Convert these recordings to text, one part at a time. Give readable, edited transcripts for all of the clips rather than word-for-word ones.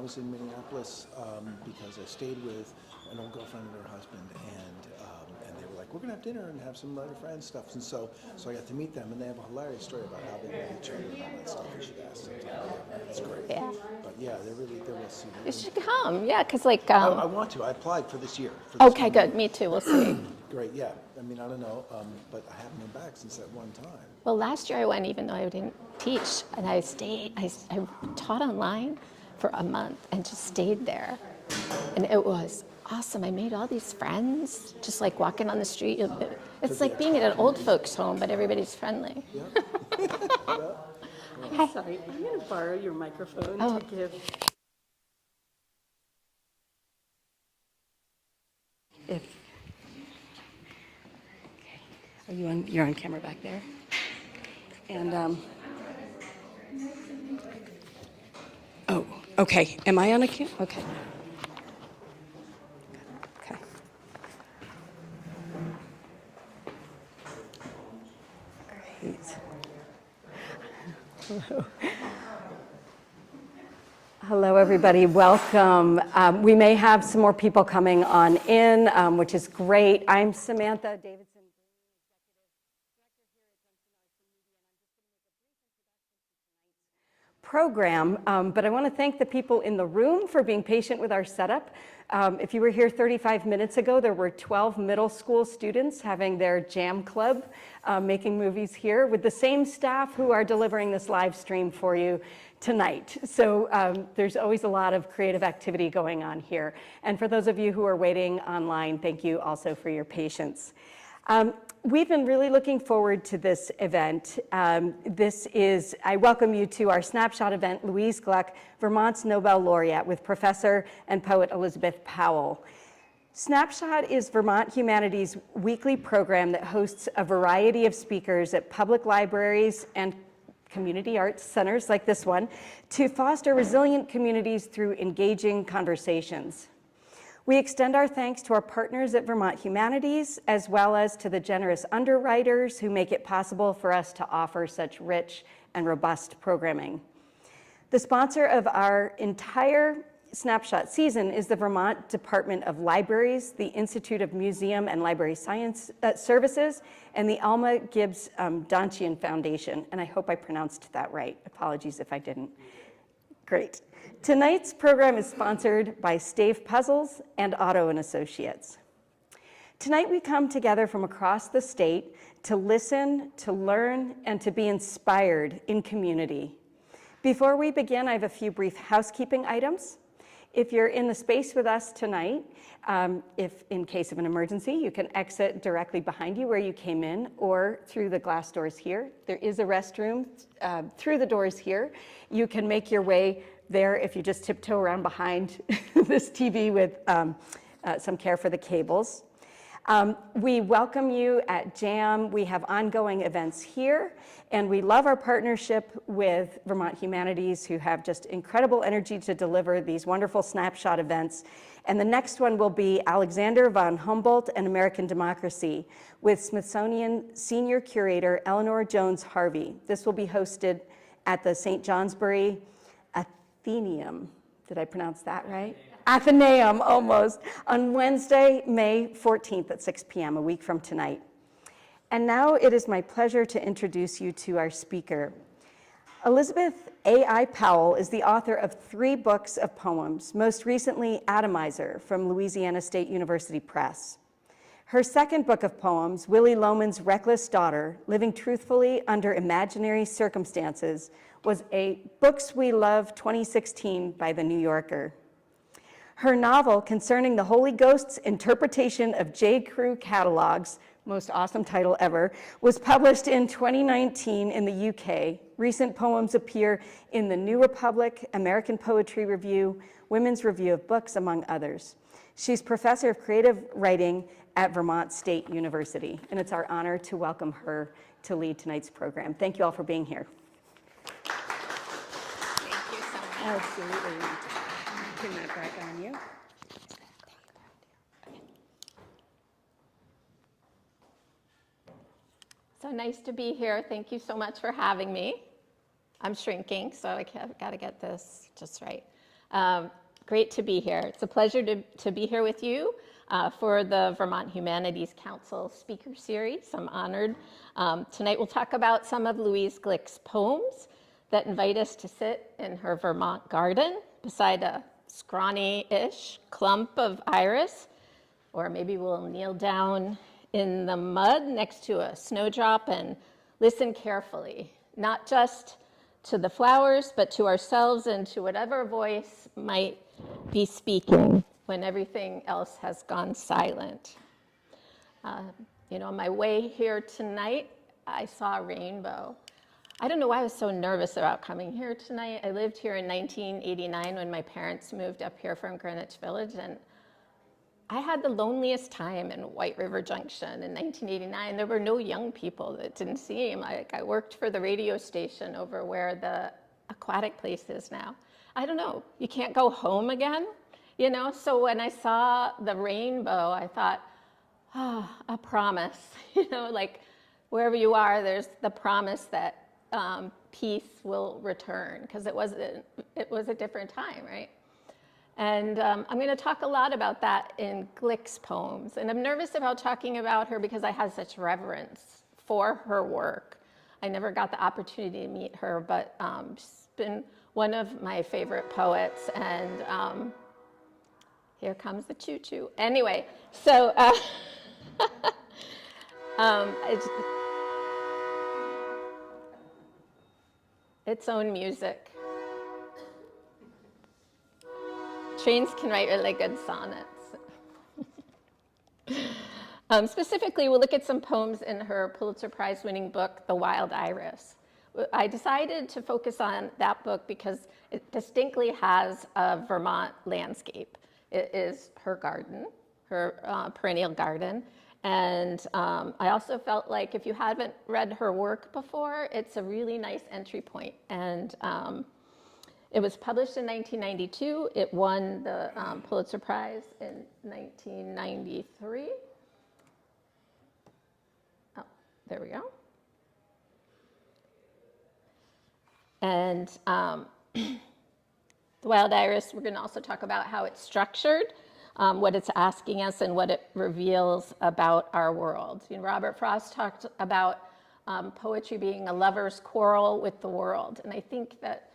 was in Minneapolis because I stayed with an old girlfriend and her husband, and they were like, we're going to have dinner and have some writer friends stuff. And so I got to meet them, and they have a hilarious story about how they met each other and all that stuff. You should ask them. It's great. Yeah. But yeah, they're really sweet. You should come, yeah, because like... I want to. I applied for this year. Okay, good. Me too. We'll see. Great, yeah. I mean, I don't know, but I haven't been back since that one time. Well, last year I went even though I didn't teach, and I stayed. I taught online for a month and just stayed there, and it was awesome. I made all these friends, just like walking on the street. It's like being at an old folks' home, but everybody's friendly. Yeah. I'm sorry, I'm going to borrow your microphone to give. If okay, are you on? You're on camera back there, and oh, okay. Am I on a camera? Okay. Okay. Great. Hello. Hello, everybody. Welcome. We may have some more people coming on in, which is great. I'm Samantha Davidson, program, but I want to thank the people in the room for being patient with our setup. If you were here 35 minutes ago, there were 12 middle school students having their jam club, making movies here with the same staff who are delivering this live stream for you tonight. So there's always a lot of creative activity going on here. And for those of you who are waiting online, thank you also for your patience. We've been really looking forward to this event. I welcome you to our snapshot event, Louise Glück, Vermont's Nobel Laureate, with professor and poet Elizabeth Powell. Snapshot is Vermont Humanities' weekly program that hosts a variety of speakers at public libraries and community arts centers like this one to foster resilient communities through engaging conversations. We extend our thanks to our partners at Vermont Humanities, as well as to the generous underwriters who make it possible for us to offer such rich and robust programming. The sponsor of our entire Snapshot season is the Vermont Department of Libraries, the Institute of Museum and Library Science Services, and the Alma Gibbs Donchian Foundation. And I hope I pronounced that right. Apologies if I didn't. Great. Tonight's program is sponsored by Stave Puzzles and Otto & Associates. Tonight we come together from across the state to listen, to learn, and to be inspired in community. Before we begin, I have a few brief housekeeping items. If you're in the space with us tonight, if in case of an emergency, you can exit directly behind you where you came in or through the glass doors here. There is a restroom through the doors here. You can make your way there if you just tiptoe around behind this TV with some care for the cables. We welcome you at JAM. We have ongoing events here, and we love our partnership with Vermont Humanities, who have just incredible energy to deliver these wonderful snapshot events. And the next one will be Alexander von Humboldt and American Democracy with Smithsonian Senior Curator Eleanor Jones Harvey. This will be hosted at the St. Johnsbury Athenaeum. Did I pronounce that right? Athenaeum, almost, on Wednesday, May 14th at 6 p.m., a week from tonight. And now it is my pleasure to introduce you to our speaker. Elizabeth A.I. Powell is the author of 3 books of poems, most recently Atomizer from Louisiana State University Press. Her second book of poems, Willy Loman's Reckless Daughter, Living Truthfully Under Imaginary Circumstances, was a Books We Love 2016 by The New Yorker. Her novel concerning the Holy Ghost's interpretation of JCrew Catalogues, most awesome title ever, was published in 2019 in the UK. Recent poems appear in the New Republic, American Poetry Review, Women's Review of Books, among others. She's professor of creative writing at Vermont State University, and it's our honor to welcome her to lead tonight's program. Thank you all for being here. Thank you so much. Absolutely. Pin that back on you. So nice to be here. Thank you so much for having me. I'm shrinking, so I got to get this just right. Great to be here. It's a pleasure to be here with you for the Vermont Humanities Council Speaker Series. I'm honored. Tonight we'll talk about some of Louise Glück's poems that invite us to sit in her Vermont garden beside a scrawny-ish clump of iris, or maybe we'll kneel down in the mud next to a snowdrop and listen carefully, not just to the flowers, but to ourselves and to whatever voice might be speaking when everything else has gone silent. On my way here tonight, I saw a rainbow. I don't know why I was so nervous about coming here tonight. I lived here in 1989 when my parents moved up here from Greenwich Village, and I had the loneliest time in White River Junction in 1989. There were no young people, that didn't seem like. I worked for the radio station over where the aquatic place is now. I don't know, you can't go home again, So when I saw the rainbow, I thought, a promise, like wherever you are, there's the promise that peace will return, because it was a different time, right? And I'm going to talk a lot about that in Glück's poems. And I'm nervous about talking about her because I had such reverence for her work. I never got the opportunity to meet her, but she's been one of my favorite poets. And here comes the choo-choo. Anyway, so its own music. Trains can write really good sonnets. Specifically, we'll look at some poems in her Pulitzer Prize-winning book, The Wild Iris. I decided to focus on that book because it distinctly has a Vermont landscape. It is her garden, her perennial garden. And I also felt like if you haven't read her work before, it's a really nice entry point. And it was published in 1992. It won the Pulitzer Prize in 1993. Oh, there we go. And The Wild Iris, we're going to also talk about how it's structured, what it's asking us, and what it reveals about our world. Robert Frost talked about poetry being a lover's quarrel with the world. And I think that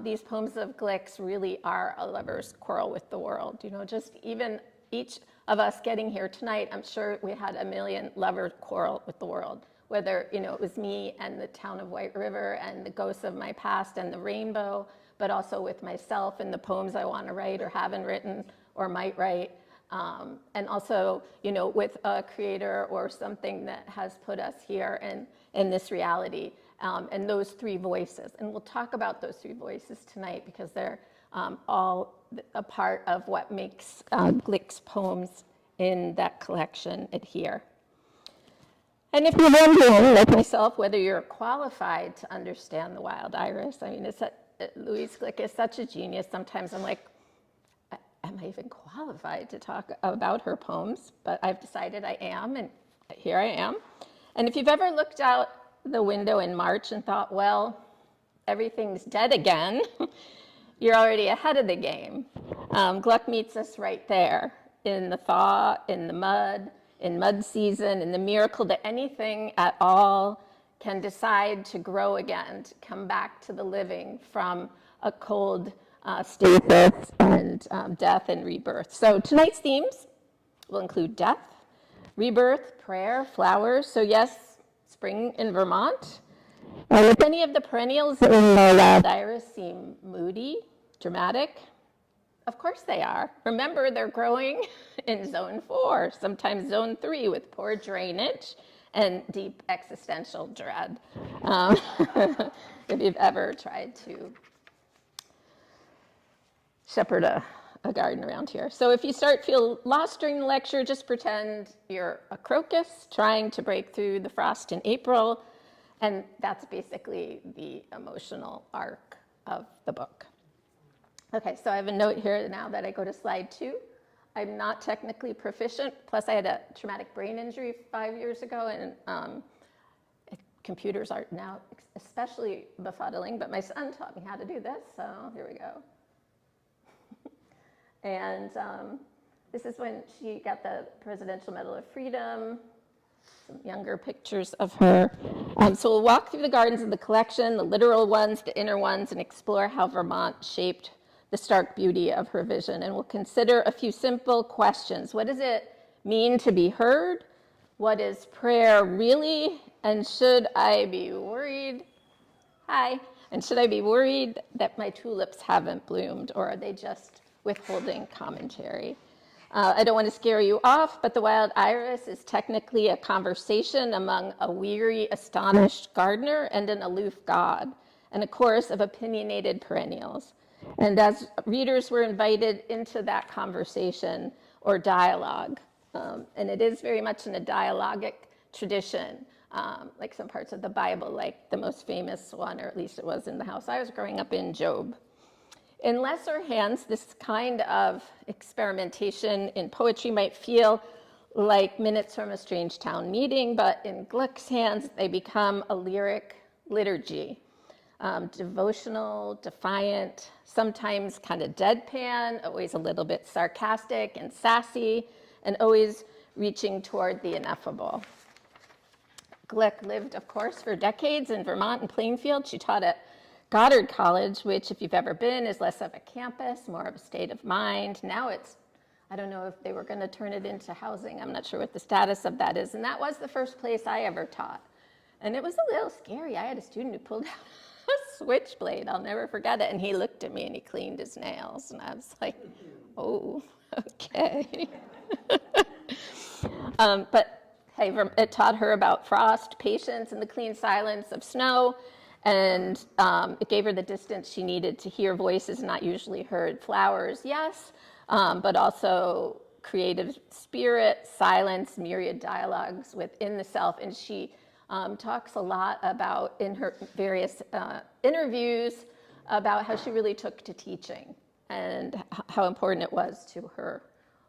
these poems of Glück's really are a lover's quarrel with the world. Just even each of us getting here tonight, I'm sure we had a million lover quarrel with the world. Whether it was me and the town of White River and the ghosts of my past and the rainbow, but also with myself and the poems I want to write or haven't written or might write, and also with a creator or something that has put us here in this reality. And those three voices. And we'll talk about those three voices tonight because they're all a part of what makes Glück's poems in that collection adhere. And if you're wondering, like myself, whether you're qualified to understand The Wild Iris, Louise Glück is such a genius. Sometimes I'm like, am I even qualified to talk about her poems? But I've decided I am, and here I am. And if you've ever looked out the window in March and thought, well, everything's dead again, you're already ahead of the game. Glück meets us right there in the thaw, in the mud, in mud season, in the miracle that anything at all can decide to grow again, to come back to the living from a cold stasis and death and rebirth. So tonight's themes will include death, rebirth, prayer, flowers. So yes, spring in Vermont. If any of the perennials in the Wild Iris seem moody, dramatic, of course they are. Remember, they're growing in zone 4, sometimes zone 3 with poor drainage and deep existential dread. If you've ever tried to shepherd a garden around here. So if you feel lost during the lecture, just pretend you're a crocus trying to break through the frost in April, and that's basically the emotional arc of the book. Okay, so I have a note here now that I go to slide 2. I'm not technically proficient, plus I had a traumatic brain injury 5 years ago, and computers are now especially befuddling, but my son taught me how to do this, so here we go. And this is when she got the Presidential Medal of Freedom. Some younger pictures of her. So we'll walk through the gardens of the collection, the literal ones, the inner ones, and explore how Vermont shaped the stark beauty of her vision. And we'll consider a few simple questions. What does it mean to be heard? What is prayer really? And should I be worried? Hi. And should I be worried that my tulips haven't bloomed, or are they just withholding commentary? I don't want to scare you off, but the wild iris is technically a conversation among a weary, astonished gardener and an aloof god, and a chorus of opinionated perennials. And as readers were invited into that conversation or dialogue, and it is very much in a dialogic tradition, like some parts of the Bible, like the most famous one, or at least it was in the house I was growing up in, Job. In lesser hands, this kind of experimentation in poetry might feel like minutes from a strange town meeting, but in Glück's hands, they become a lyric liturgy. Devotional, defiant, sometimes kind of deadpan, always a little bit sarcastic and sassy, and always reaching toward the ineffable. Glück lived, of course, for decades in Vermont and Plainfield. She taught at Goddard College, which, if you've ever been, is less of a campus, more of a state of mind. Now it's, I don't know if they were going to turn it into housing. I'm not sure what the status of that is. And that was the first place I ever taught. And it was a little scary. I had a student who pulled out a switchblade. I'll never forget it. And he looked at me and he cleaned his nails. And I was like, oh, okay. But hey, it taught her about frost, patience, and the clean silence of snow. And it gave her the distance she needed to hear voices not usually heard. Flowers, yes, but also creative spirit, silence, myriad dialogues within the self. And she talks a lot about, in her various interviews, about how she really took to teaching and how important it was to her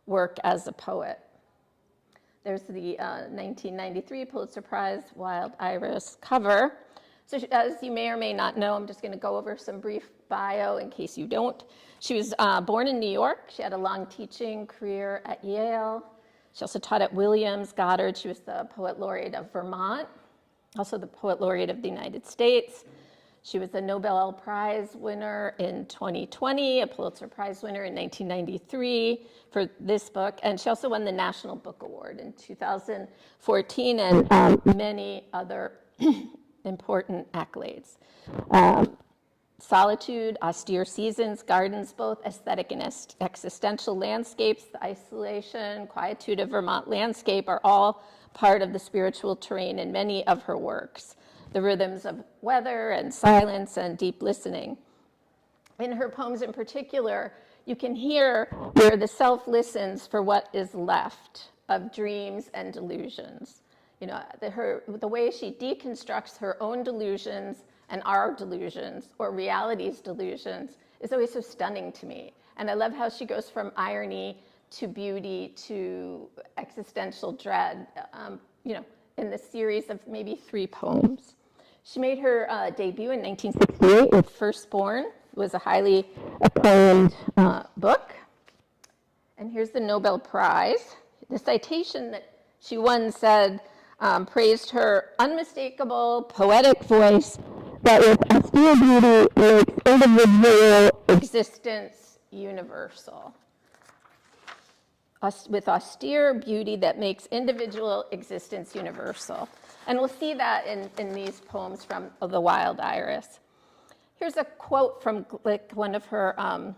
work as a poet. There's the 1993 Pulitzer Prize Wild Iris cover. So as you may or may not know, I'm just going to go over some brief bio in case you don't. She was born in New York. She had a long teaching career at Yale. She also taught at Williams, Goddard. She was the Poet Laureate of Vermont, also the Poet Laureate of the United States. She was a Nobel Prize winner in 2020, a Pulitzer Prize winner in 1993 for this book, and she also won the National Book Award in 2014 and many other important accolades. Solitude, austere seasons, gardens, both aesthetic and existential landscapes, the isolation, quietude of Vermont landscape are all part of the spiritual terrain in many of her works. The rhythms of weather and silence and deep listening. In her poems in particular, you can hear where the self listens for what is left of dreams and delusions. You know, the way she deconstructs her own delusions and our delusions, or reality's delusions, is always so stunning to me. And I love how she goes from irony to beauty to existential dread, in the series of maybe 3 poems. She made her debut in 1968 with Firstborn. It was a highly acclaimed book. And here's the Nobel Prize. The citation that she won said, praised her unmistakable poetic voice that with austere beauty makes individual existence universal. With austere beauty that makes individual existence universal. And we'll see that in these poems from The Wild Iris. Here's a quote from Glück, one of her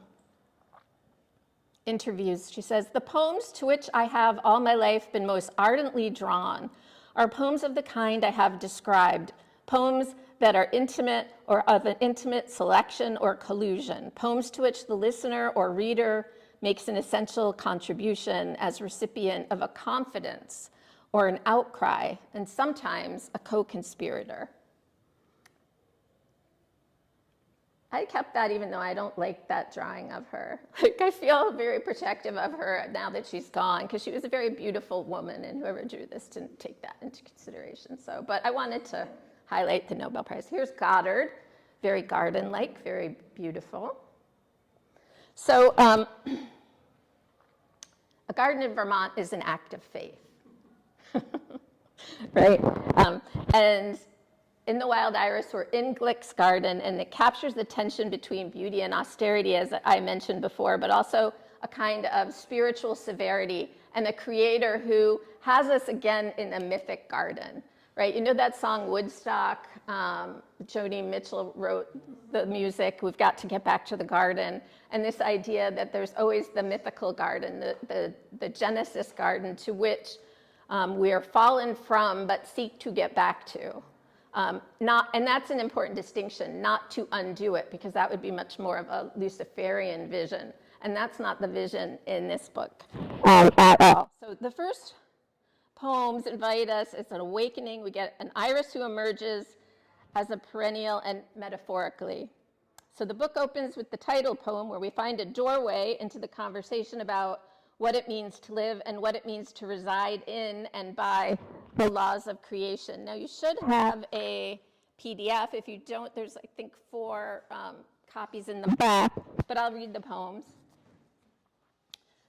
interviews. She says, "The poems to which I have all my life been most ardently drawn are poems of the kind I have described, poems that are intimate or of an intimate selection or collusion, poems to which the listener or reader makes an essential contribution as recipient of a confidence or an outcry, and sometimes a co-conspirator." I kept that even though I don't like that drawing of her. Like, I feel very protective of her now that she's gone, because she was a very beautiful woman, and whoever drew this didn't take that into consideration. So, but I wanted to highlight the Nobel Prize. Here's Goddard, very garden-like, very beautiful. So garden in Vermont is an act of faith, right? And in The Wild Iris, we're in Glück's garden, and it captures the tension between beauty and austerity, as I mentioned before, but also a kind of spiritual severity, and a creator who has us again in a mythic garden, right? You know that song Woodstock? Joni Mitchell wrote the music, We've Got to Get Back to the Garden, and this idea that there's always the mythical garden, the Genesis garden to which we are fallen from but seek to get back to. And that's an important distinction, not to undo it, because that would be much more of a Luciferian vision. And that's not the vision in this book at all. So the first poems invite us, it's an awakening. We get an iris who emerges as a perennial and metaphorically. So the book opens with the title poem, where we find a doorway into the conversation about what it means to live and what it means to reside in and by the laws of creation. Now, you should have a PDF. If you don't, there's, I think, 4 copies in the back, but I'll read the poems.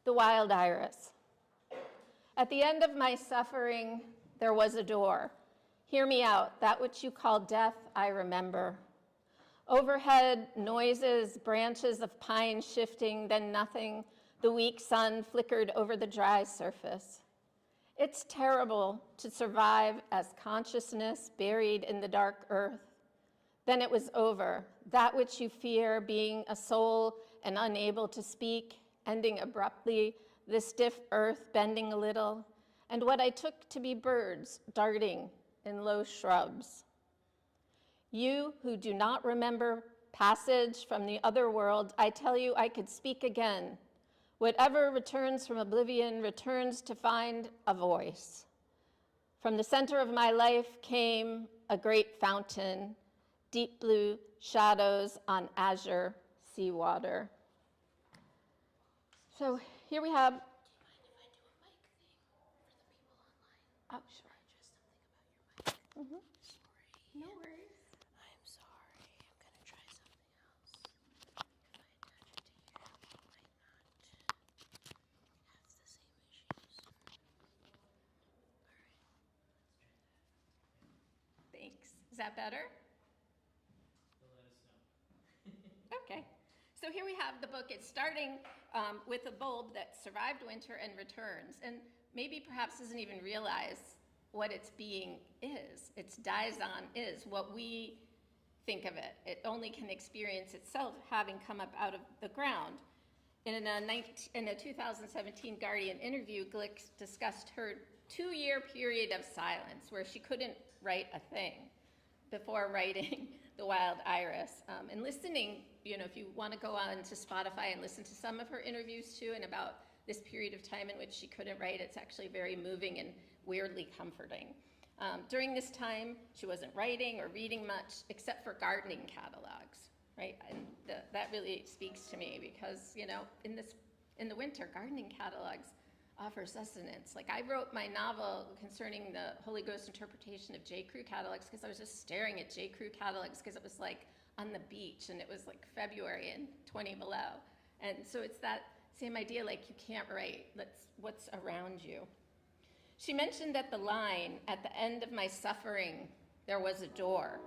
The Wild Iris. At the end of my suffering, there was a door. Hear me out. That which you call death, I remember. Overhead, noises, branches of pine shifting, then nothing. The weak sun flickered over the dry surface. It's terrible to survive as consciousness buried in the dark earth. Then it was over. That which you fear, being a soul and unable to speak, ending abruptly, the stiff earth bending a little, and what I took to be birds darting in low shrubs. You who do not remember passage from the other world, I tell you I could speak again. Whatever returns from oblivion returns to find a voice. From the center of my life came a great fountain, deep blue shadows on azure seawater. So here we have. Oh, sure. Just something about your mic. No worries. I'm sorry. I'm going to try something else. If I attach it to here, it might not have the same issues. All right. Thanks. Is that better? Okay. So here we have the book. It's starting with a bulb that survived winter and returns, and maybe perhaps doesn't even realize what its being is. Its daison is what we think of it. It only can experience itself having come up out of the ground. In a 2017 Guardian interview, Glück discussed her 2-year period of silence where she couldn't write a thing before writing The Wild Iris. And listening, if you want to go on to Spotify and listen to some of her interviews too, and about this period of time in which she couldn't write, it's actually very moving and weirdly comforting. During this time, she wasn't writing or reading much except for gardening catalogs, right? And that really speaks to me because, in the winter, gardening catalogs offer sustenance. Like, I wrote my novel concerning the Holy Ghost interpretation of JCrew catalogs because I was just staring at JCrew catalogs because it was like on the beach and it was like February and 20 below. And so it's that same idea, like, you can't write, what's around you. She mentioned that the line, at the end of my suffering, there was a door,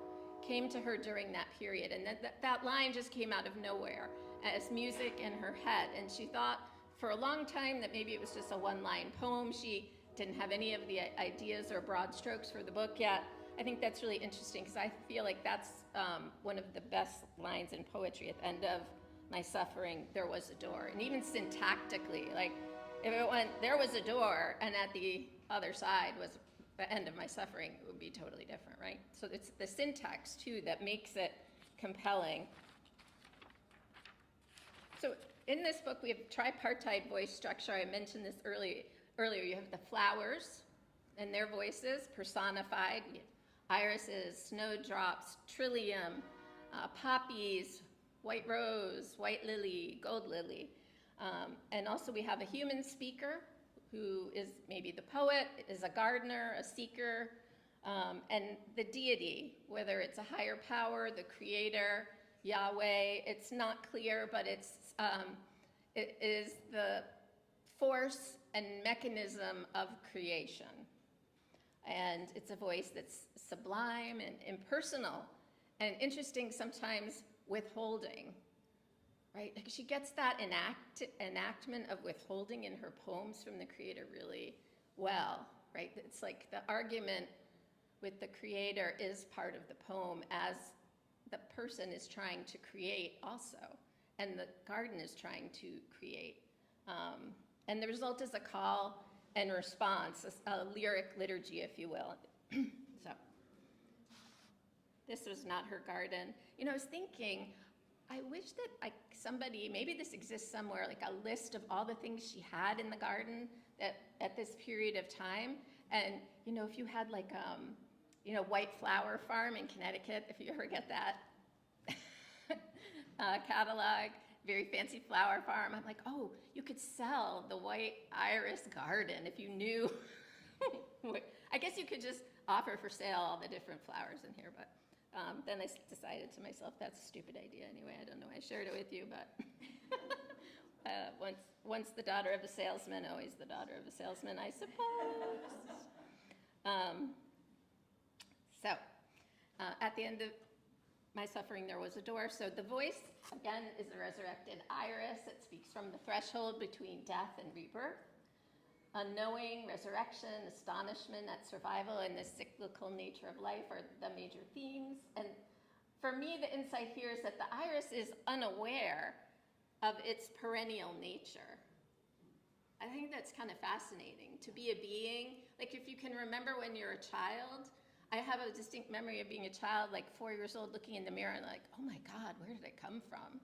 came to her during that period. And that line just came out of nowhere as music in her head. And she thought for a long time that maybe it was just a one-line poem. She didn't have any of the ideas or broad strokes for the book yet. I think that's really interesting because I feel like that's one of the best lines in poetry. At the end of my suffering, there was a door. And even syntactically, like, if it went, there was a door, and at the other side was the end of my suffering, it would be totally different, right? So it's the syntax, too, that makes it compelling. So in this book, we have tripartite voice structure. I mentioned this earlier. You have the flowers and their voices personified. Irises, snowdrops, trillium, poppies, white rose, white lily, gold lily. And also we have a human speaker who is maybe the poet, is a gardener, a seeker, and the deity, whether it's a higher power, the creator, Yahweh. It's not clear, but it is the force and mechanism of creation. And it's a voice that's sublime and impersonal and interesting, sometimes withholding, right? Like she gets that enactment of withholding in her poems from the creator really well, right? It's like the argument with the creator is part of the poem as the person is trying to create also, and the garden is trying to create. And the result is a call and response, a lyric liturgy, if you will. So this was not her garden. You know, I was thinking, I wish that somebody, maybe this exists somewhere, like a list of all the things she had in the garden that at this period of time. And, you know, if you had like, you know, White Flower Farm in Connecticut, if you ever get that catalog, very fancy flower farm. I'm like, oh, you could sell the white iris garden if you knew. I guess you could just offer for sale all the different flowers in here, but then I decided to myself, that's a stupid idea anyway. I don't know why I shared it with you, but once the daughter of a salesman, always the daughter of a salesman, I suppose. So at the end of my suffering, there was a door. So the voice, again, is a resurrected iris. It speaks from the threshold between death and rebirth. Unknowing, resurrection, astonishment at survival, and the cyclical nature of life are the major themes. And for me, the insight here is that the iris is unaware of its perennial nature. I think that's kind of fascinating, to be a being. Like if you can remember when you're a child, I have a distinct memory of being a child, like 4 years old, looking in the mirror and like, oh my God, where did I come from?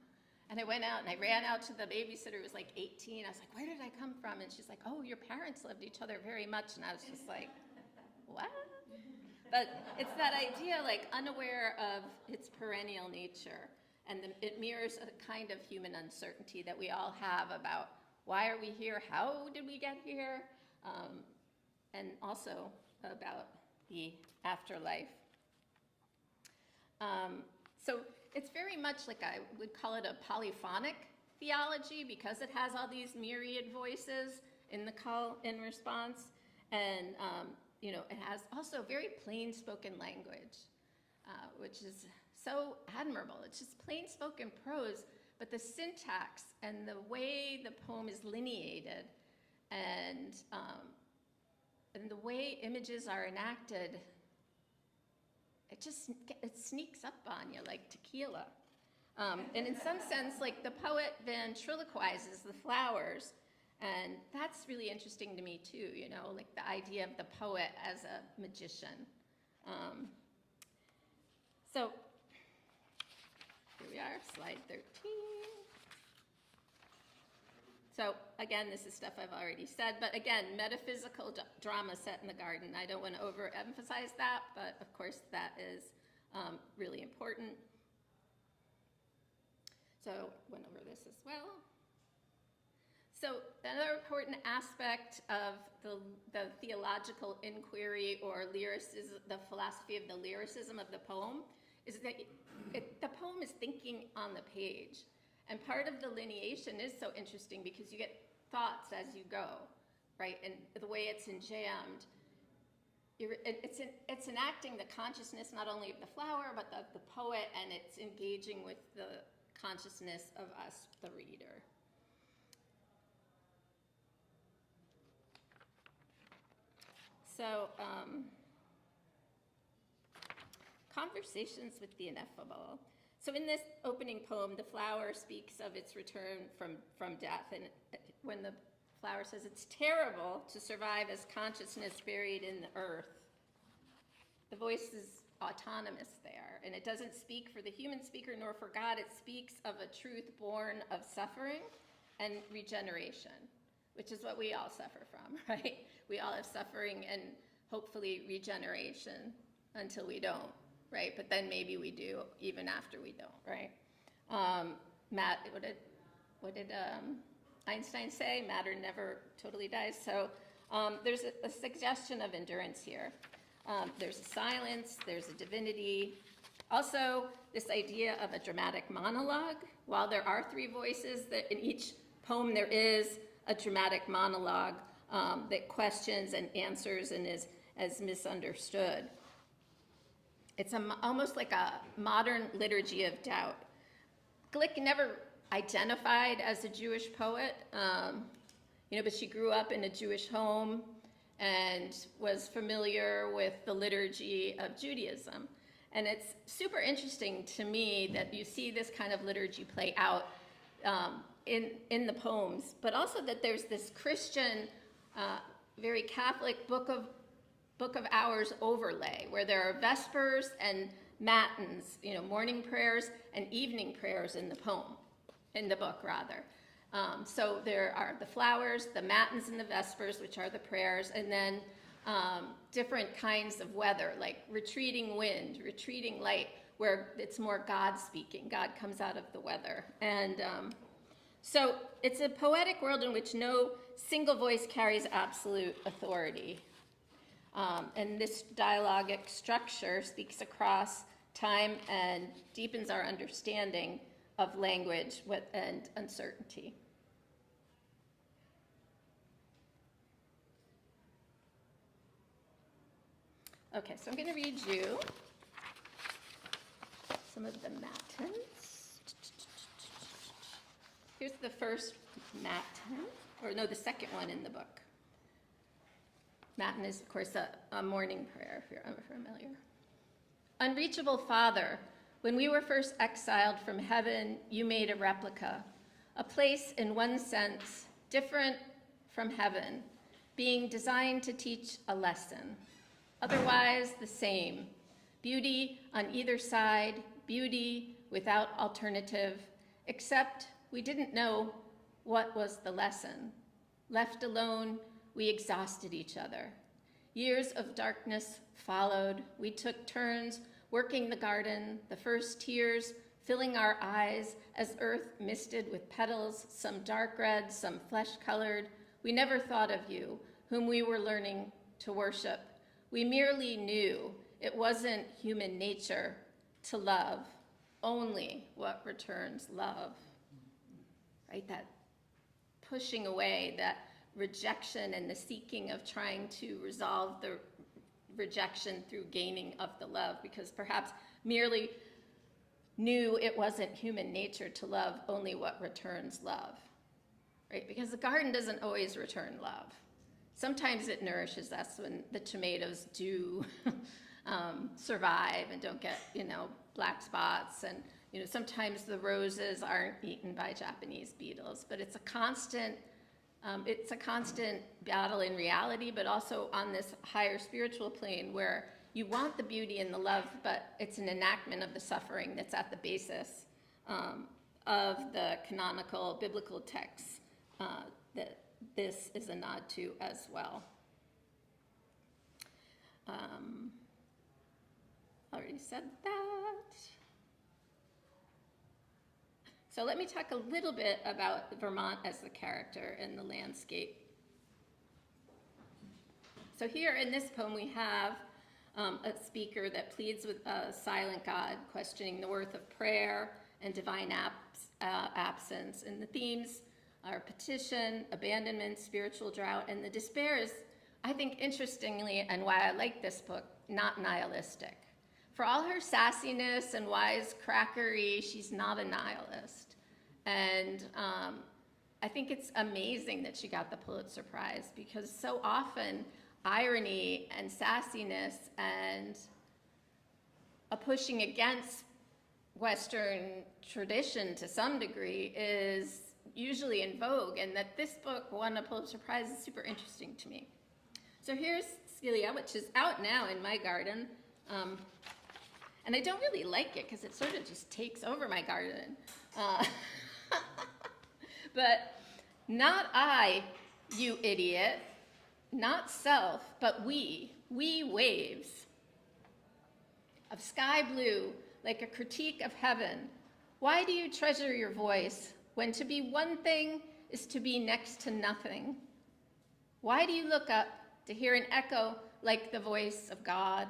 And I went out and I ran out to the babysitter who was like 18. I was like, where did I come from? And she's like, oh, your parents loved each other very much. And I was just like, what? But it's that idea, like unaware of its perennial nature. And it mirrors a kind of human uncertainty that we all have about why are we here? How did we get here? And also about the afterlife. So it's very much like I would call it a polyphonic theology because it has all these myriad voices in the call and response. And, you know, it has also very plain spoken language, which is so admirable. It's just plain spoken prose, but the syntax and the way the poem is lineated and the way images are enacted, it sneaks up on you like tequila. And in some sense, like the poet ventriloquizes the flowers, and that's really interesting to me too, you know, like the idea of the poet as a magician. So here we are, slide 13. So again, this is stuff I've already said, but again, metaphysical drama set in the garden. I don't want to overemphasize that, but of course that is really important. So went over this as well. So another important aspect of the theological inquiry or lyricism, the philosophy of the lyricism of the poem, is that the poem is thinking on the page. And part of the lineation is so interesting because you get thoughts as you go, right? And the way it's enjammed, it's enacting the consciousness not only of the flower, but of the poet, and it's engaging with the consciousness of us, the reader. So, conversations with the ineffable. So in this opening poem, the flower speaks of its return from death. And when the flower says, it's terrible to survive as consciousness buried in the earth, the voice is autonomous there. And it doesn't speak for the human speaker nor for God. It speaks of a truth born of suffering and regeneration, which is what we all suffer from, right? We all have suffering and hopefully regeneration until we don't. Right, but then maybe we do even after we don't, right? What did Einstein say? Matter never totally dies. So there's a suggestion of endurance here. There's a silence, there's a divinity. Also, this idea of a dramatic monologue. While there are three voices, that in each poem there is a dramatic monologue that questions and answers and is as misunderstood. It's almost like a modern liturgy of doubt. Glück never identified as a Jewish poet, but she grew up in a Jewish home and was familiar with the liturgy of Judaism. And it's super interesting to me that you see this kind of liturgy play out in the poems, but also that there's this Christian, very Catholic Book of Hours overlay, where there are vespers and matins, morning prayers and evening prayers in the book rather. So there are the flowers, the matins and the vespers, which are the prayers, and then different kinds of weather, like retreating wind, retreating light, where it's more God speaking. God comes out of the weather. And so it's a poetic world in which no single voice carries absolute authority. And this dialogic structure speaks across time and deepens our understanding of language and uncertainty. Okay, so I'm going to read you some of the matins. Here's the first matin, the second one in the book. Matin is, of course, a morning prayer, if you're unfamiliar. Unreachable Father, when we were first exiled from heaven, you made a replica, a place in one sense different from heaven, being designed to teach a lesson. Otherwise the same, beauty on either side, beauty without alternative, except we didn't know what was the lesson. Left alone, we exhausted each other. Years of darkness followed. We took turns working the garden, the first tears filling our eyes as earth misted with petals, some dark red, some flesh-colored. We never thought of you, whom we were learning to worship. We merely knew it wasn't human nature to love, only what returns love. Right? That pushing away, that rejection and the seeking of trying to resolve the rejection through gaining of the love, because perhaps merely knew it wasn't human nature to love only what returns love. Right? Because the garden doesn't always return love. Sometimes it nourishes us when the tomatoes do survive and don't get, black spots. And, sometimes the roses aren't eaten by Japanese beetles. But it's a constant battle in reality, but also on this higher spiritual plane where you want the beauty and the love, but it's an enactment of the suffering that's at the basis of the canonical biblical texts that this is a nod to as well. Already said that. So let me talk a little bit about Vermont as the character and the landscape. So here in this poem we have a speaker that pleads with a silent God, questioning the worth of prayer and divine absence. And the themes are petition, abandonment, spiritual drought, and the despair is, I think, interestingly, and why I like this book, not nihilistic. For all her sassiness and wisecrackery, she's not a nihilist. And I think it's amazing that she got the Pulitzer Prize, because so often irony and sassiness and a pushing against Western tradition to some degree is usually in vogue, and that this book won a Pulitzer Prize is super interesting to me. So here's Scylla, which is out now in my garden. And I don't really like it because it sort of just takes over my garden. But not I, you idiot, not self, but we waves of sky blue, like a critique of heaven. Why do you treasure your voice when to be one thing is to be next to nothing? Why do you look up to hear an echo like the voice of God?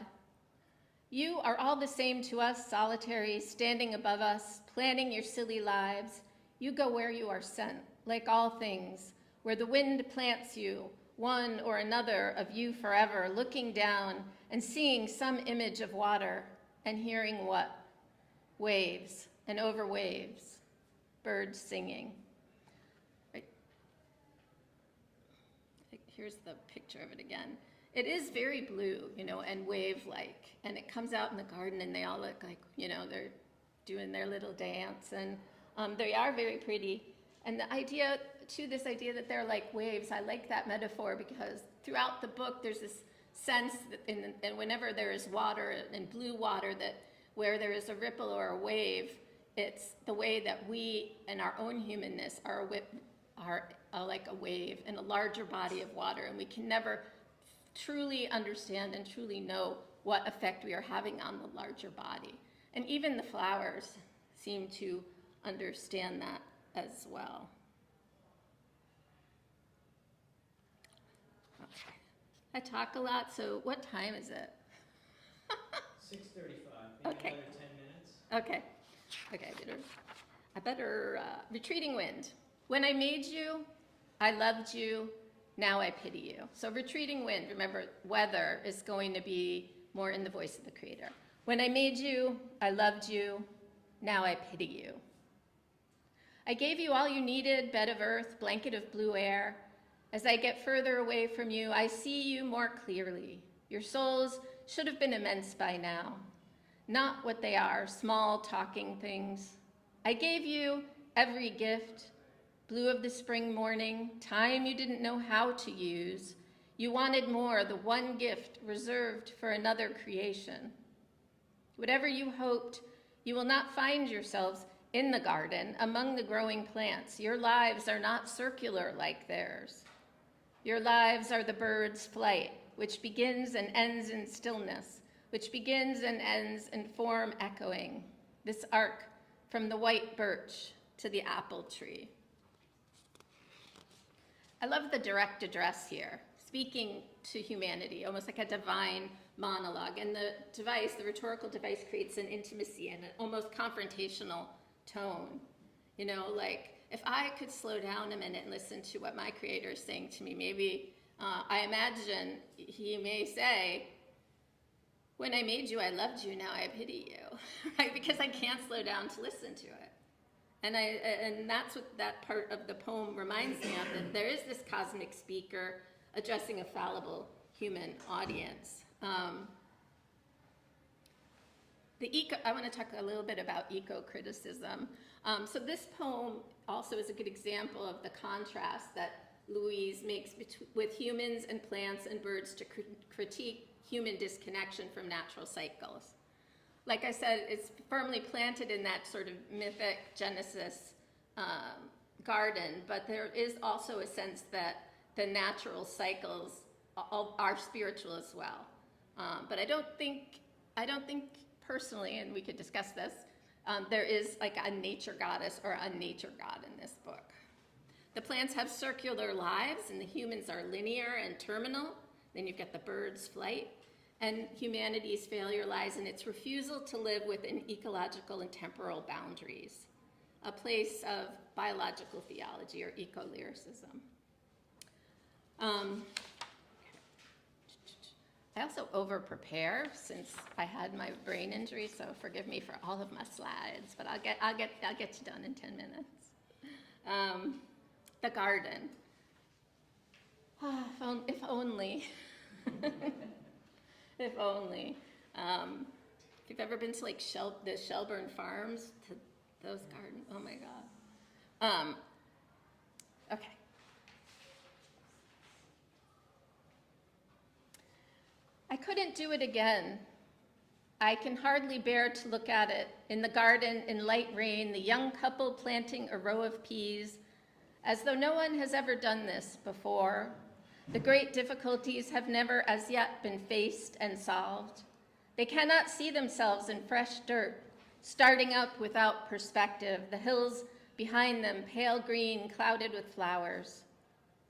You are all the same to us, solitary, standing above us, planning your silly lives. You go where you are sent, like all things, where the wind plants you, one or another of you forever, looking down and seeing some image of water and hearing what? Waves and over waves, birds singing. Right. Here's the picture of it again. It is very blue, and wave-like, and it comes out in the garden and they all look like, they're doing their little dance, and they are very pretty. And the idea, too, this idea that they're like waves, I like that metaphor because throughout the book there's this sense that and whenever there is water and blue water, that where there is a ripple or a wave, it's the way that we in our own humanness are like a wave in a larger body of water, and we can never truly understand and truly know what effect we are having on the larger body. And even the flowers seem to understand that as well. Okay. I talk a lot, so what time is it? 6:35. Maybe Okay. another 10 minutes. Okay. I better retreating wind. When I made you, I loved you, now I pity you. So retreating wind, remember, weather is going to be more in the voice of the creator. When I made you, I loved you, now I pity you. I gave you all you needed, bed of earth, blanket of blue air. As I get further away from you, I see you more clearly. Your souls should have been immense by now. Not what they are, small talking things. I gave you every gift, blue of the spring morning, time you didn't know how to use. You wanted more, the one gift reserved for another creation. Whatever you hoped, you will not find yourselves in the garden, among the growing plants. Your lives are not circular like theirs. Your lives are the bird's flight, which begins and ends in stillness, which begins and ends in form echoing. This arc from the white birch to the apple tree. I love the direct address here, speaking to humanity, almost like a divine monologue. And the device, the rhetorical device, creates an intimacy and an almost confrontational tone. Like if I could slow down a minute and listen to what my creator is saying to me, maybe I imagine he may say, when I made you, I loved you, now I pity you, right? Because I can't slow down to listen to it. And that's what that part of the poem reminds me of, that there is this cosmic speaker addressing a fallible human audience. I want to talk a little bit about eco-criticism. So this poem also is a good example of the contrast that Louise makes with humans and plants and birds to critique human disconnection from natural cycles. Like I said, it's firmly planted in that sort of mythic Genesis garden, but there is also a sense that the natural cycles are spiritual as well. But I don't think personally, and we could discuss this, there is like a nature goddess or a nature god in this book. The plants have circular lives and the humans are linear and terminal. Then you've got the bird's flight. And humanity's failure lies in its refusal to live within ecological and temporal boundaries, a place of biological theology or eco-lyricism. I also over-prepare since I had my brain injury, so forgive me for all of my slides, but I'll get you done in 10 minutes. The garden. If only. If only. If you've ever been to like the Shelburne Farms, to those gardens, oh my God. Okay. I couldn't do it again. I can hardly bear to look at it. In the garden, in light rain, the young couple planting a row of peas, as though no one has ever done this before. The great difficulties have never as yet been faced and solved. They cannot see themselves in fresh dirt, starting up without perspective, the hills behind them pale green, clouded with flowers.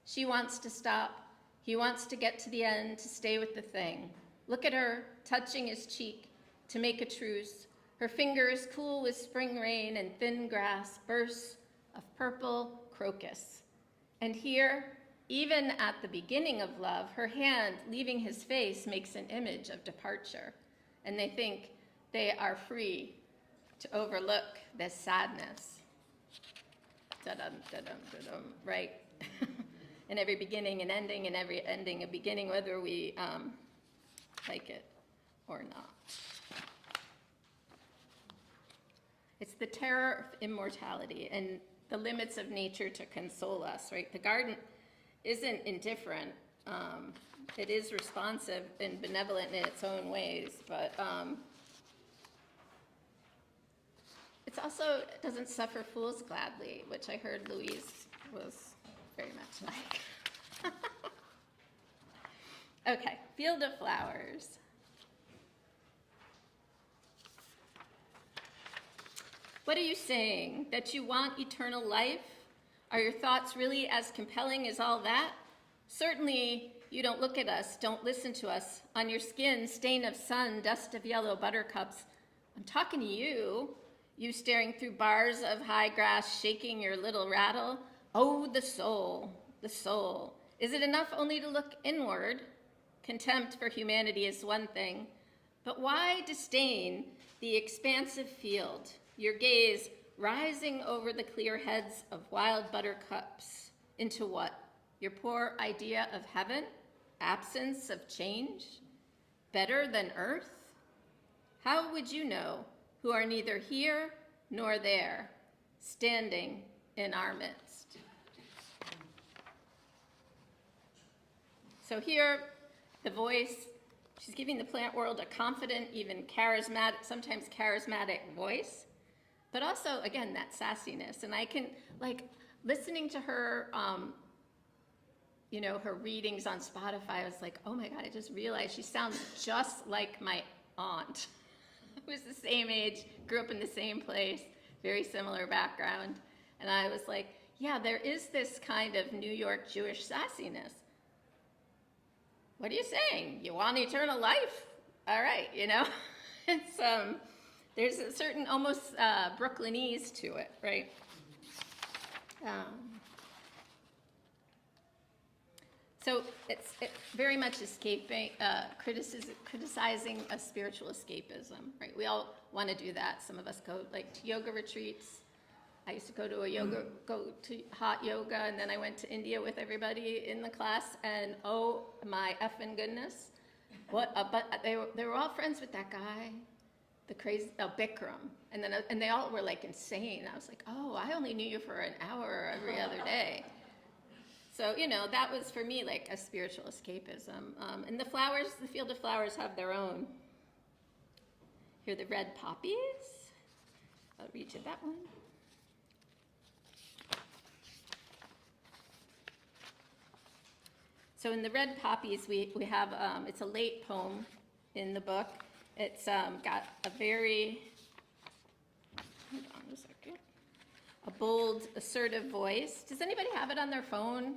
She wants to stop. He wants to get to the end, to stay with the thing. Look at her, touching his cheek to make a truce. Her fingers cool with spring rain and thin grass, bursts of purple crocus. And here, Even at the beginning of love, her hand leaving his face makes an image of departure. And they think they are free to overlook this sadness. Da-dum, da-dum, da-dum, right? In every beginning and ending, and every ending a beginning, whether we like it or not. It's the terror of immortality and the limits of nature to console us, right? The garden isn't indifferent. It is responsive and benevolent in its own ways, but it's also it doesn't suffer fools gladly, which I heard Louise was very much like. Okay, Field of Flowers. What are you saying? That you want eternal life? Are your thoughts really as compelling as all that? Certainly, you don't look at us, don't listen to us. On your skin, stain of sun, dust of yellow buttercups. I'm talking to you, you staring through bars of high grass, shaking your little rattle. Oh, the soul, the soul. Is it enough only to look inward? Contempt for humanity is one thing, but why disdain the expansive field? Your gaze rising over the clear heads of wild buttercups into what? Your poor idea of heaven? Absence of change? Better than earth? How would you know who are neither here nor there, standing in our midst? So here, the voice, she's giving the plant world a confident, even charismatic, sometimes charismatic voice. But also, again, that sassiness. And I can, like, listening to her, you know, her readings on Spotify, I was like, oh my God, I just realized she sounds just like my aunt, who was the same age, grew up in the same place, very similar background. And I was like, yeah, there is this kind of New York Jewish sassiness. What are you saying? You want eternal life? All right, you know? It's, there's a certain almost Brooklynese to it, right? So it's very much escaping, criticizing a spiritual escapism, right? We all want to do that. Some of us go like to yoga retreats. I used to go to hot yoga, and then I went to India with everybody in the class, and oh my effing goodness, but they were all friends with that guy, the crazy Bikram, and they all were like insane. I was like, oh, I only knew you for an hour every other day. So, you know, that was for me like a spiritual escapism. And the flowers, the Field of Flowers have their own. Here are the red poppies. I'll read you that one. So in the red poppies, we have, it's a late poem in the book. It's got a very, hold on a second, a bold, assertive voice. Does anybody have it on their phone?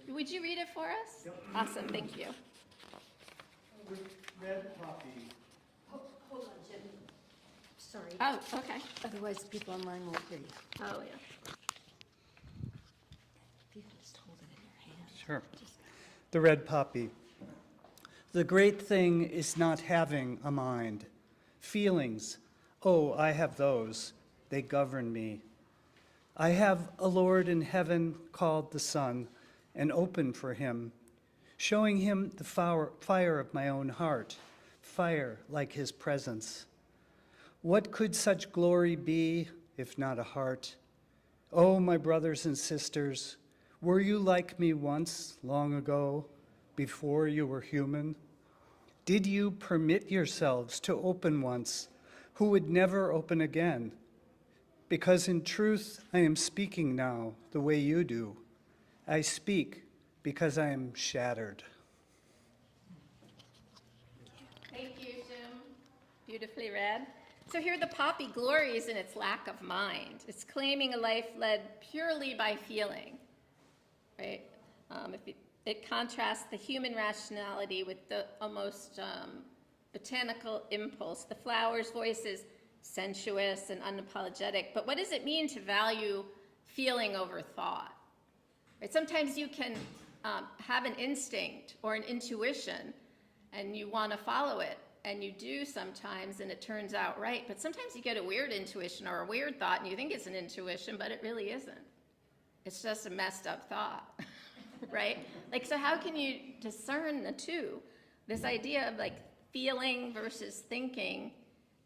Would you read it for us? Yep. Awesome, thank you. Red poppy. Hold on, Jim. Sorry. Oh, okay. Otherwise, people online won't hear you. Oh, yeah. If you can just hold it in your hand. Sure. The red poppy. The great thing is not having a mind. Feelings, oh, I have those. They govern me. I have a Lord in heaven called the Son, and open for him, showing him the fire of my own heart, fire like his presence. What could such glory be if not a heart? Oh, my brothers and sisters, were you like me once, long ago, before you were human? Did you permit yourselves to open once, who would never open again? Because in truth, I am speaking now the way you do. I speak because I am shattered. Thank you, Jim. Beautifully read. So here the poppy glories in its lack of mind. It's claiming a life led purely by feeling, right? It contrasts the human rationality with the almost botanical impulse. The flower's voice is sensuous and unapologetic, but what does it mean to value feeling over thought? Sometimes you can have an instinct or an intuition and you want to follow it, and you do sometimes, and it turns out right. But sometimes you get a weird intuition or a weird thought and you think it's an intuition, but it really isn't. It's just a messed up thought, right? Like, so how can you discern the two? This idea of like feeling versus thinking,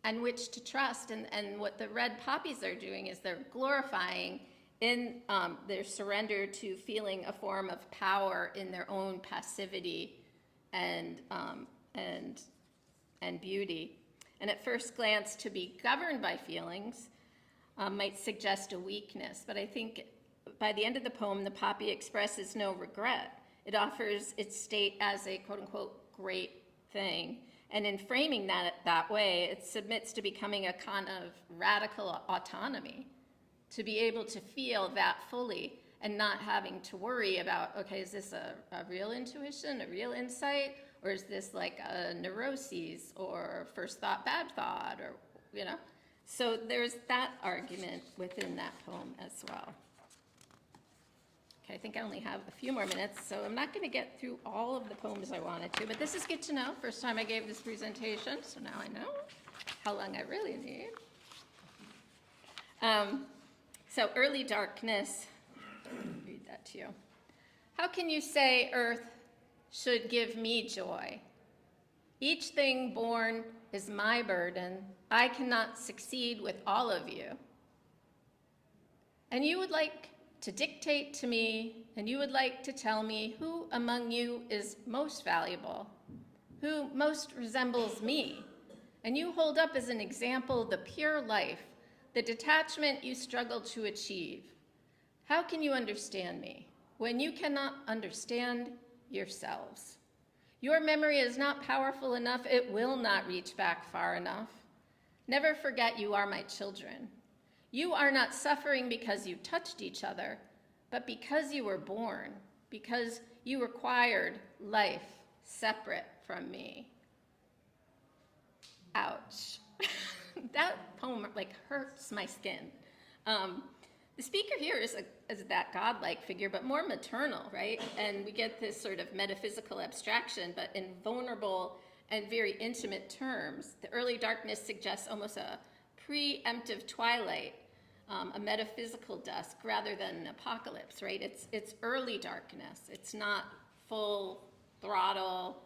and which to trust. And what the red poppies are doing is they're glorifying in their surrender to feeling a form of power in their own passivity and beauty. And at first glance, to be governed by feelings might suggest a weakness, but I think by the end of the poem, the poppy expresses no regret. It offers its state as a quote-unquote great thing. And in framing that way, it submits to becoming a kind of radical autonomy, to be able to feel that fully and not having to worry about, okay, is this a real intuition, a real insight, or is this like a neuroses or first thought, bad thought, or, you know? So there's that argument within that poem as well. Okay, I think I only have a few more minutes, so I'm not going to get through all of the poems I wanted to, but this is good to know. First time I gave this presentation, so now I know how long I really need. So early darkness, read that to you. How can you say earth should give me joy? Each thing born is my burden. I cannot succeed with all of you. And you would like to dictate to me, and you would like to tell me who among you is most valuable, who most resembles me. And you hold up as an example the pure life, the detachment you struggle to achieve. How can you understand me when you cannot understand yourselves? Your memory is not powerful enough. It will not reach back far enough. Never forget you are my children. You are not suffering because you touched each other, but because you were born, because you required life separate from me. Ouch. That poem like hurts my skin. The speaker here is that godlike figure, but more maternal, right? And we get this sort of metaphysical abstraction, but in vulnerable and very intimate terms. The early darkness suggests almost a preemptive twilight, a metaphysical dusk rather than an apocalypse, right? It's early darkness. It's not full throttle,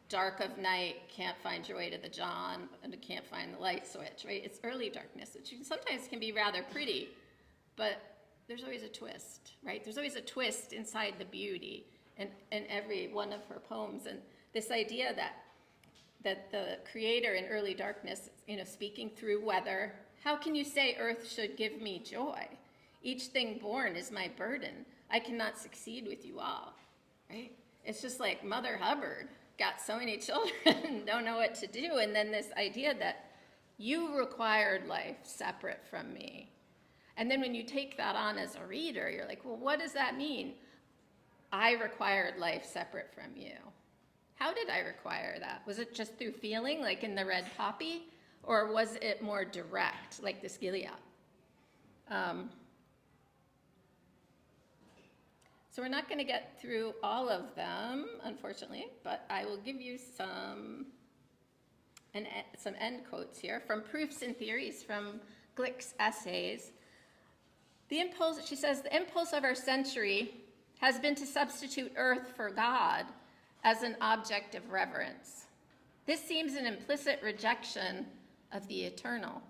dark of night, can't find your way to the John, and can't find the light switch, right? It's early darkness, which sometimes can be rather pretty, but there's always a twist, right? There's always a twist inside the beauty in every one of her poems. And this idea that the creator in early darkness, speaking through weather, how can you say earth should give me joy? Each thing born is my burden. I cannot succeed with you all, right? It's just like Mother Hubbard got so many children, don't know what to do. And then this idea that you required life separate from me. And then when you take that on as a reader, you're like, well, what does that mean? I required life separate from you. How did I require that? Was it just through feeling, like in the red poppy? Or was it more direct, like this Gilead? So we're not going to get through all of them, unfortunately, but I will give you some end quotes here from Proofs and Theories from Glück's essays. The impulse, she says, the impulse of our century has been to substitute earth for God as an object of reverence. This seems an implicit rejection of the eternal.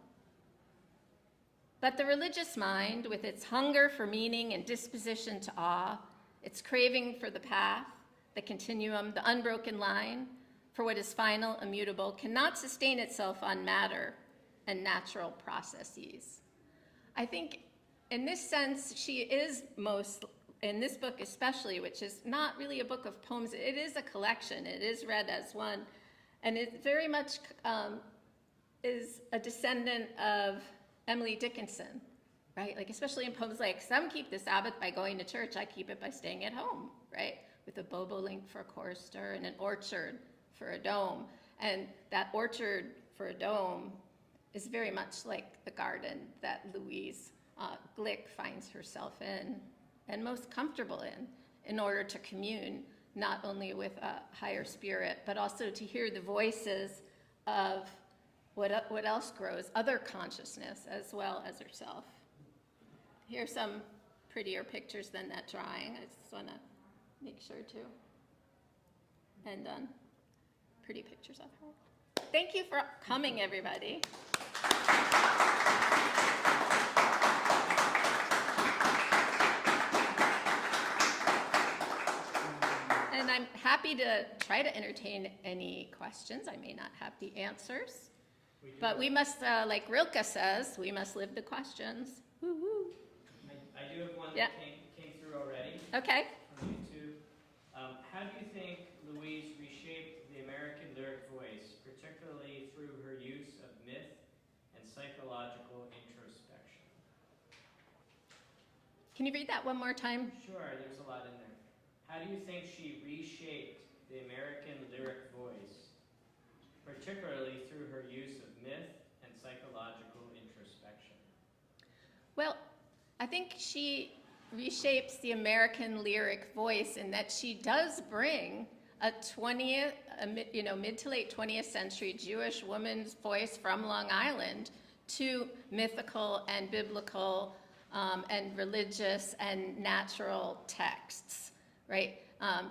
But the religious mind, with its hunger for meaning and disposition to awe, its craving for the path, the continuum, the unbroken line, for what is final, immutable, cannot sustain itself on matter and natural processes. I think in this sense, she is most, in this book especially, which is not really a book of poems, it is a collection, it is read as one, and it very much is a descendant of Emily Dickinson, right? Like, especially in poems like, some keep the Sabbath by going to church, I keep it by staying at home, right? With a bobolink for a chorister and an orchard for a dome. And that orchard for a dome is very much like the garden that Louise Glück finds herself in and most comfortable in. in order to commune not only with a higher spirit, but also to hear the voices of what else grows, other consciousness as well as herself. Here's some prettier pictures than that drawing. I just want to make sure to end on pretty pictures of her. Thank you for coming, everybody. And I'm happy to try to entertain any questions. I may not have the answers, but we must, like Rilke says, we must live the questions. Woo-hoo. I do have one Yeah. that came through already Okay. from YouTube. How do you think Louise reshaped the American lyric voice, particularly through her use of myth and psychological introspection? Can you read that one more time? Sure, there's a lot in there. How do you think she reshaped the American lyric voice, particularly through her use of myth and psychological introspection? Well, I think she reshapes the American lyric voice in that she does bring a mid to late 20th century Jewish woman's voice from Long Island to mythical and biblical and religious and natural texts, right?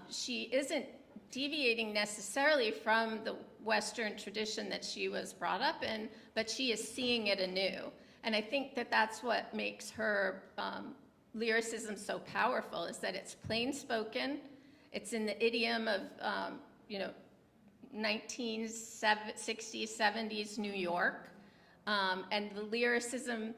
She isn't deviating necessarily from the Western tradition that she was brought up in, but she is seeing it anew. And I think that that's what makes her lyricism so powerful, is that it's plain spoken, it's in the idiom of 1960s, 70s New York, and the lyricism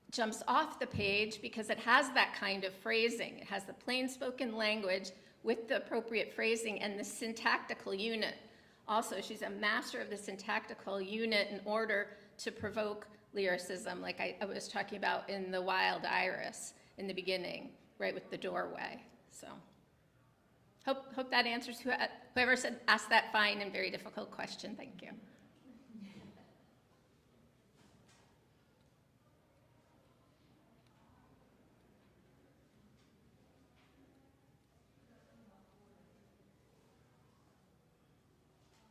jumps off the page because it has that kind of phrasing. It has the plain spoken language with the appropriate phrasing and the syntactical unit. Also, she's a master of the syntactical unit in order to provoke lyricism, like I was talking about in The Wild Iris in the beginning, right, with the doorway. So hope that answers whoever asked that fine and very difficult question. Thank you.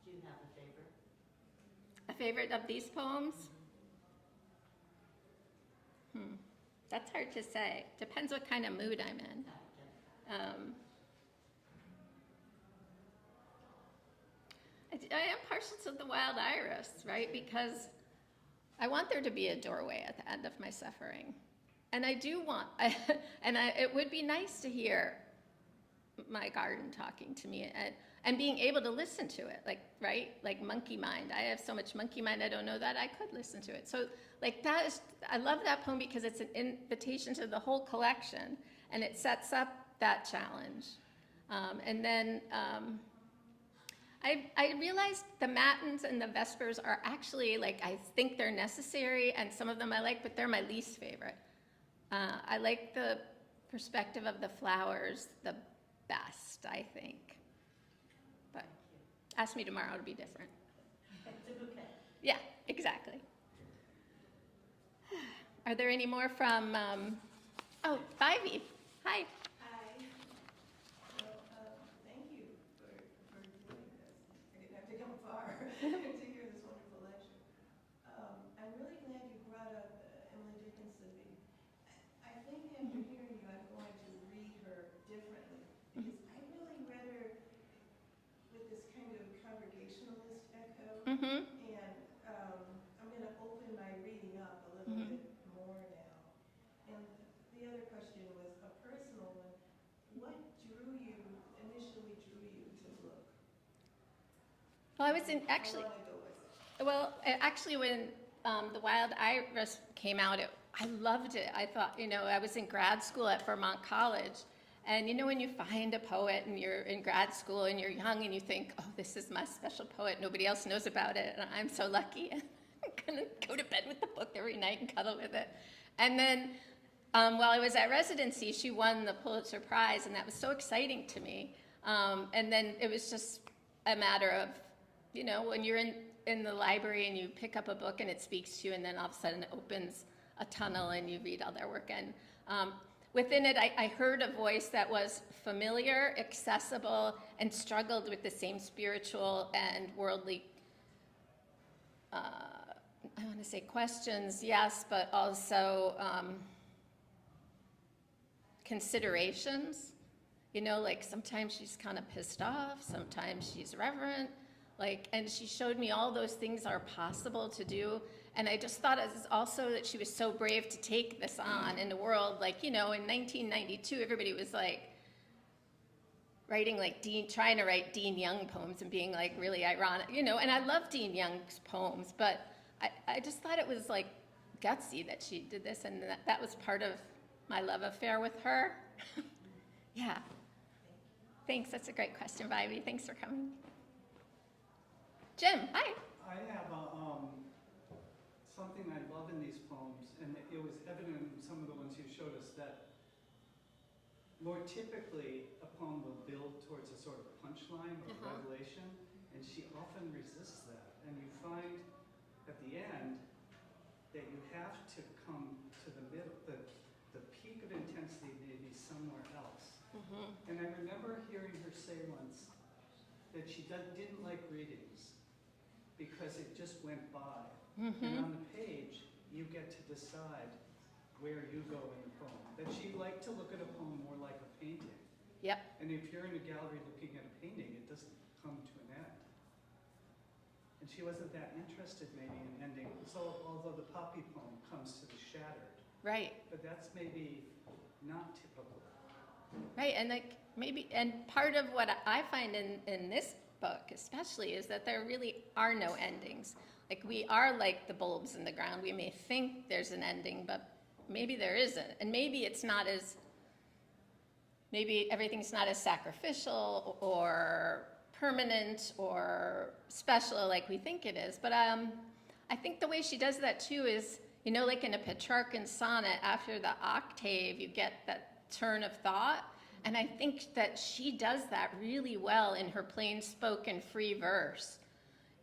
Do you have a favorite? A favorite of these poems? That's hard to say. Depends what kind of mood I'm in. I am partial to The Wild Iris, right? Because I want there to be a doorway at the end of my suffering. And I do want, it would be nice to hear my garden talking to me and being able to listen to it, like, right? Like monkey mind. I have so much monkey mind, I don't know that I could listen to it. So like that is, I love that poem because it's an invitation to the whole collection and it sets up that challenge. And then I realized the matins and the vespers are actually like, I think they're necessary and some of them I like, but they're my least favorite. I like the perspective of the flowers the best, I think. But ask me tomorrow, it'll be different. It's a bouquet. Yeah, exactly. Are there any more from, Ivy? Hi. Hi. Well, thank you for doing this. I didn't have to come far to hear this wonderful lecture. I'm really glad you brought up Emily Dickinson. I think after hearing you, I'm going to read her differently because I really read her with this kind of congregationalist echo, Mm-hmm. and I'm going to open my reading up a little bit more now. And the other question was a personal one. What initially drew you to Glück? Well, I was in, actually, How long ago was it? well, actually when The Wild Iris came out, I loved it. I thought, I was in grad school at Vermont College. And when you find a poet and you're in grad school and you're young and you think, oh, this is my special poet, nobody else knows about it, and I'm so lucky. I'm gonna go to bed with the book every night and cuddle with it. And then while I was at residency, she won the Pulitzer Prize, and that was so exciting to me. And then it was just a matter of, when you're in the library and you pick up a book and it speaks to you, and then all of a sudden it opens a tunnel and you read all their work. And within it, I heard a voice that was familiar, accessible, and struggled with the same spiritual and worldly, I want to say questions, yes, but also considerations. You know, like sometimes she's kind of pissed off, sometimes she's reverent, like, and she showed me all those things are possible to do. And I just thought it was also that she was so brave to take this on in the world. Like, you know, in 1992, everybody was like writing like trying to write Dean Young poems and being like really ironic, you know, and I love Dean Young's poems, but I just thought it was like gutsy that she did this, and that was part of my love affair with her. Yeah. Thanks, that's a great question, Vivi. Thanks for coming. Jim, hi. I have something I love in these poems, and it was evident in some of the ones you showed us, that more typically a poem will build towards a sort of punchline or revelation, and she often resists that. And you find at the end that you have to come to the middle, the peak of intensity may be somewhere else. And I remember hearing her say once that she didn't like readings because it just went by. And on the page, you get to decide where you go in the poem. That she liked to look at a poem more like a painting. Yep. And if you're in a gallery looking at a painting, it doesn't come to an end. And she wasn't that interested maybe in ending. So although the poppy poem comes to the shattered. Right. But that's maybe not typical. Right, and like maybe, and part of what I find in this book especially is that there really are no endings. Like we are like the bulbs in the ground. We may think there's an ending, but maybe there isn't. And maybe it's not as, maybe everything's not as sacrificial or permanent or special like we think it is. But I think the way she does that too is, you know, like in a Petrarchan sonnet, after the octave, you get that turn of thought. And I think that she does that really well in her plain spoken free verse.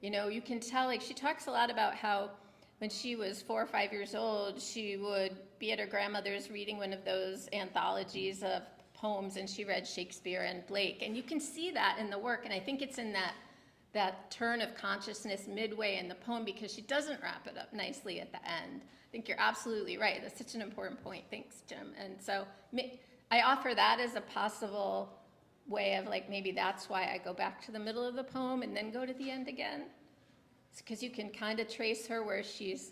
You know, you can tell, like, she talks a lot about how when she was 4 or 5 years old, she would be at her grandmother's reading one of those anthologies of poems, and she read Shakespeare and Blake. And you can see that in the work, and I think it's in that turn of consciousness midway in the poem, because she doesn't wrap it up nicely at the end. I think you're absolutely right. That's such an important point. Thanks, Jim. And so I offer that as a possible way of, like, maybe that's why I go back to the middle of the poem and then go to the end again. It's because you can kind of trace her where she's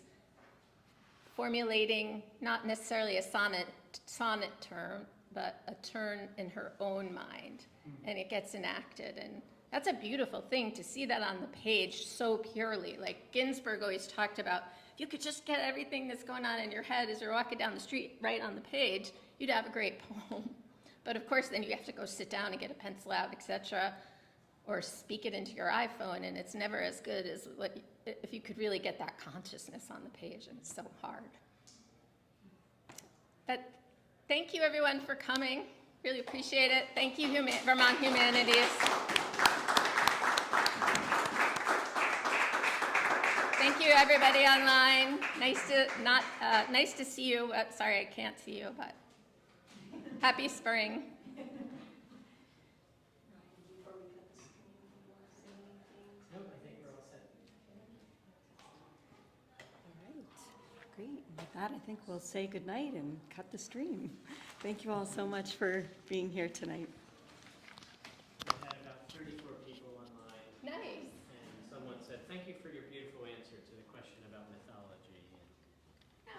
formulating not necessarily a sonnet term, but a turn in her own mind, and it gets enacted. And that's a beautiful thing to see that on the page so purely. Like Ginsberg always talked about, if you could just get everything that's going on in your head as you're walking down the street right on the page, you'd have a great poem. But of course, then you have to go sit down and get a pencil out, etc., or speak it into your iPhone, and it's never as good as if you could really get that consciousness on the page, and it's so hard. But thank you, everyone, for coming. Really appreciate it. Thank you, Vermont Humanities. Thank you, everybody online. Nice to see you. Sorry, I can't see you, but happy spring. Nope, I think we're all set. All right, great. And with that, I think we'll say goodnight and cut the stream. Thank you all so much for being here tonight. We had about 34 people online. Nice. And someone said, thank you for your beautiful answer to